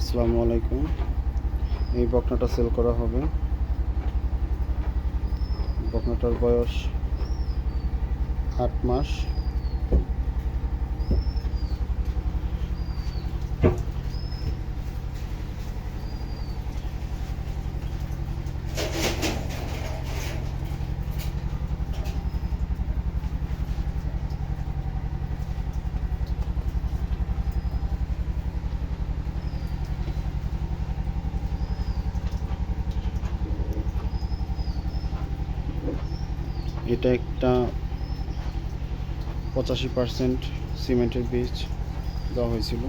আসসালামু আলাইকুম। এই বকনাটা সেল করা হবে। বকনাটার বয়স 8 মাস। এটা একটা 85% সিমেন্টের বীজ দেওয়া হয়েছিল।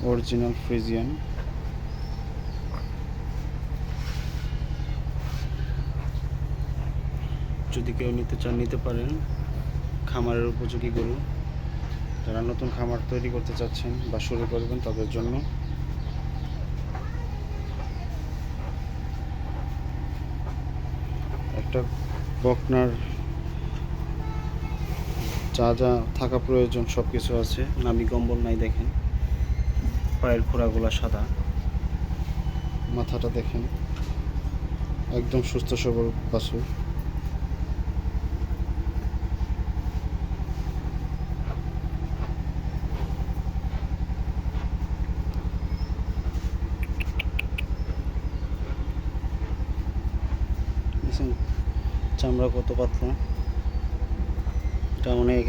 Original Friesian. যদি কেউ নিতে চান নিতে পারেন। খামারের উপযোগী গরু, যারা নতুন খামার তৈরি করতে চাচ্ছেন বা শুরু করবেন তাদের জন্য। একটা বকনার যা যা থাকা প্রয়োজন সব কিছু আছে। নাভি কম্বল নাই দেখেন, পায়ের খোড়াগুলা সাদা, মাথাটা দেখেন, একদম সুস্থ সবল বাছুর। চামড়া কত পাতলা, এটা অনেক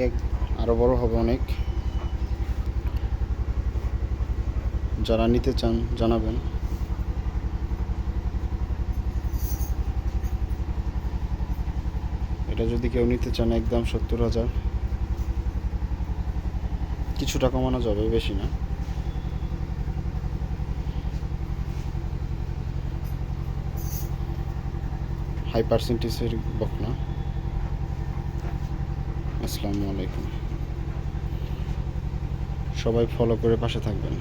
আরো বড় হবে অনেক। যারা নিতে চান জানাবেন। এটা যদি কেউ নিতে চান একদম 70,000। কিছুটা কমানো যাবে, বেশি না। হাই পার্সেন্টেজের বকনা। আসসালামু আলাইকুম। সবাই ফলো করে পাশে থাকবেন।